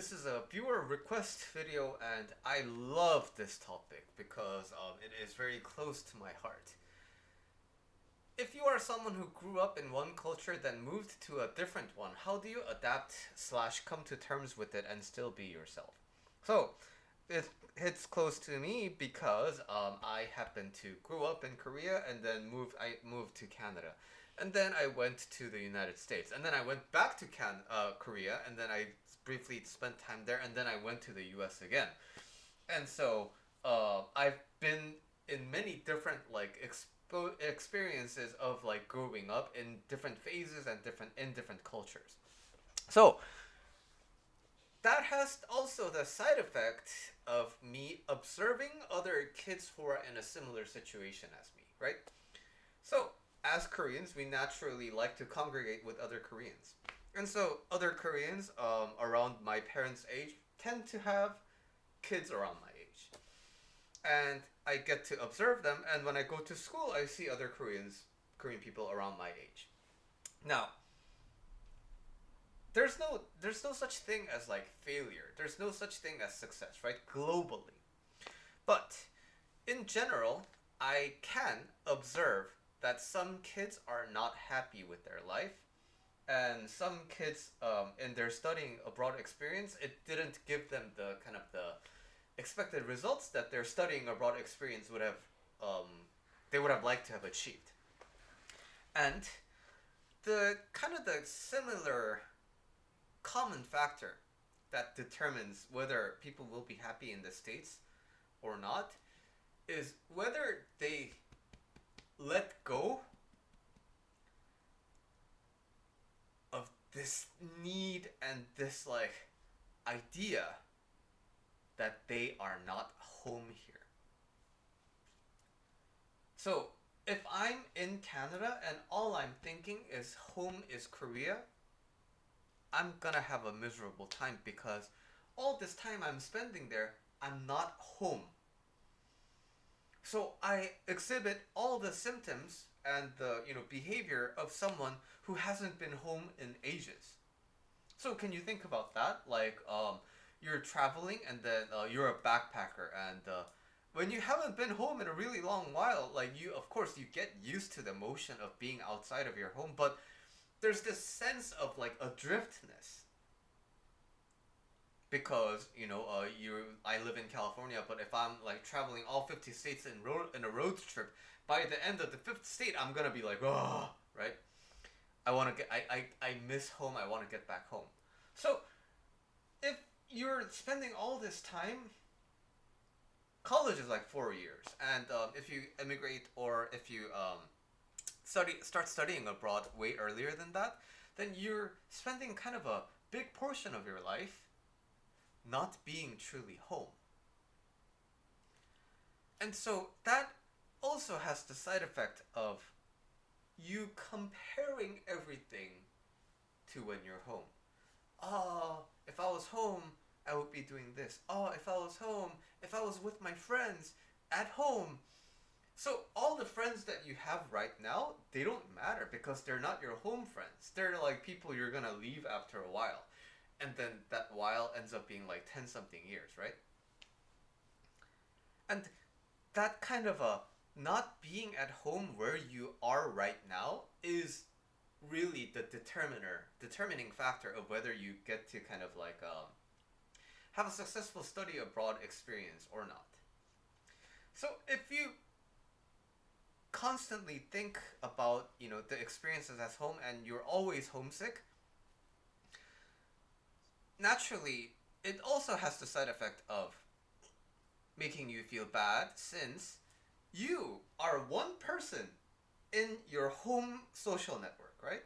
This is a viewer request video, and I love this topic because it is very close to my heart. If you are someone who grew up in one culture then moved to a different one, how do you adapt slash come to terms with it and still be yourself? So, it hits close to me because I happened to grow up in Korea and then I moved to Canada. And then I went to the United States. And then I went back to Korea, and then I briefly spent time there, and then I went to the US again. And so I've been in many different experiences of like growing up in different phases and different cultures. So that has also the side effect of me observing other kids who are in a similar situation as me, right? So, as Koreans, we naturally like to congregate with other Koreans. And so, other Koreans around my parents' age tend to have kids around my age. And I get to observe them, and when I go to school, I see other Korean people around my age. Now, there's no such thing as like failure. There's no such thing as success, right? Globally. But in general, I can observe that some kids are not happy with their life, and some kids in their studying abroad experience, it didn't give them the kind of the expected results that their studying abroad experience would have they would have liked to have achieved. And the kind of the similar common factor that determines whether people will be happy in the States or not is whether they let go of this need and this like idea that they are not home here. So if I'm in Canada and all I'm thinking is home is Korea, I'm gonna have a miserable time because all this time I'm spending there, I'm not home. So I exhibit all the symptoms and the behavior of someone who hasn't been home in ages. So can you think about that? Like you're traveling and then you're a backpacker, and when you haven't been home in a really long while, like you of course you get used to the motion of being outside of your home, but there's this sense of like adriftness because I live in California, but if I'm like traveling all 50 states in a road trip, by the end of the fifth state I'm gonna be like, oh, right. I miss home. I want to get back home. So if you're spending all this time, college is like 4 years, and if you immigrate or if you start studying abroad way earlier than that, then you're spending kind of a big portion of your life not being truly home. And so that also has the side effect of you comparing everything to when you're home. Oh, if I was home, I would be doing this. Oh, if I was home, if I was with my friends at home. So all the friends that you have right now, they don't matter because they're not your home friends. They're like people you're gonna leave after a while. And then that while ends up being like 10 something years, right? And that kind of a not being at home where you are right now is really the determining factor of whether you get to kind of like have a successful study abroad experience or not. So if you constantly think about the experiences at home and you're always homesick, naturally it also has the side effect of making you feel bad since you are one person in your home social network, right?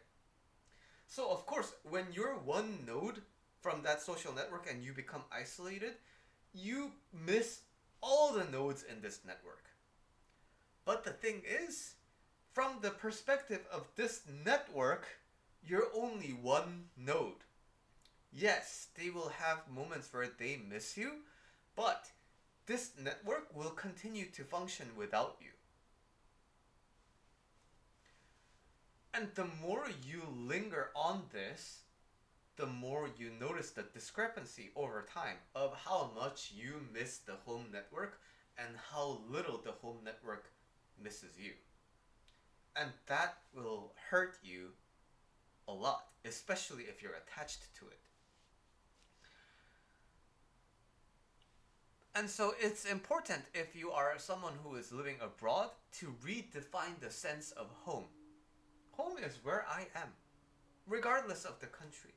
So of course, when you're one node from that social network and you become isolated, you miss all the nodes in this network. But the thing is, from the perspective of this network, you're only one node. Yes, they will have moments where they miss you, but this network will continue to function without you. And the more you linger on this, the more you notice the discrepancy over time of how much you miss the home network and how little the home network misses you. And that will hurt you a lot, especially if you're attached to it. And so it's important, if you are someone who is living abroad, to redefine the sense of home. Home is where I am, regardless of the country,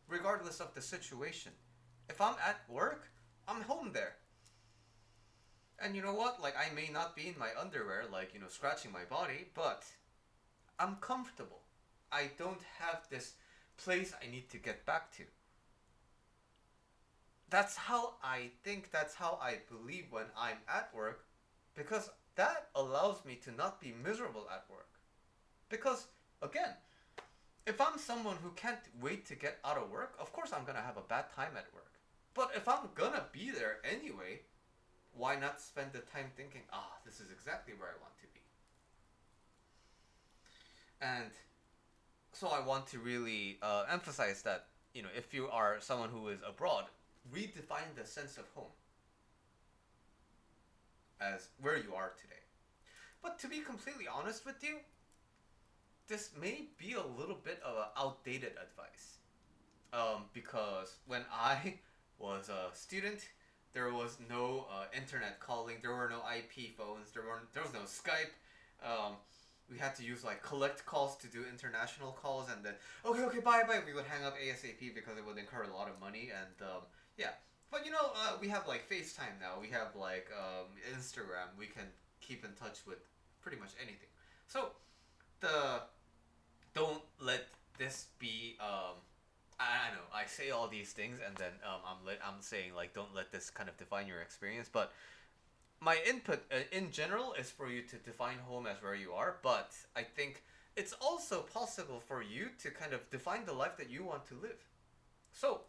regardless of the situation. If I'm at work, I'm home there. And you know what? Like, I may not be in my underwear, like, scratching my body, but I'm comfortable. I don't have this place I need to get back to. That's how I think, that's how I believe when I'm at work, because that allows me to not be miserable at work. Because, again, if I'm someone who can't wait to get out of work, of course I'm gonna have a bad time at work. But if I'm gonna be there anyway, why not spend the time thinking, this is exactly where I want to be? And so I want to really emphasize that, if you are someone who is abroad, redefine the sense of home as where you are today. But to be completely honest with you, this may be a little bit of an outdated advice. Because when I was a student, there was no internet calling, there were no IP phones, there was no Skype. We had to use like collect calls to do international calls, and then okay, bye. We would hang up ASAP because it would incur a lot of money, and yeah. But we have like FaceTime now. We have like Instagram. We can keep in touch with pretty much anything. So don't let this be. I know I say all these things, and then I'm saying like don't let this kind of define your experience, but my input in general is for you to define home as where you are, but I think it's also possible for you to kind of define the life that you want to live. So,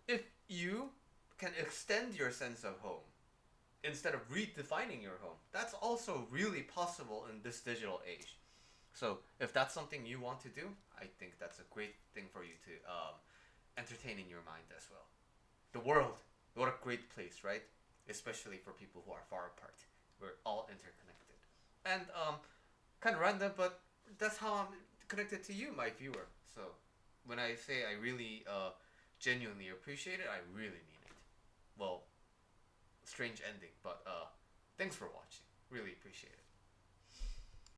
if you can extend your sense of home instead of redefining your home, that's also really possible in this digital age. So, if that's something you want to do, I think that's a great thing for you to entertain in your mind as well. The world, what a great place, right? Especially for people who are far apart. We're all interconnected. And kind of random, but that's how I'm connected to you, my viewer. So when I say I really genuinely appreciate it, I really mean it. Well, strange ending, but thanks for watching. Really appreciate it.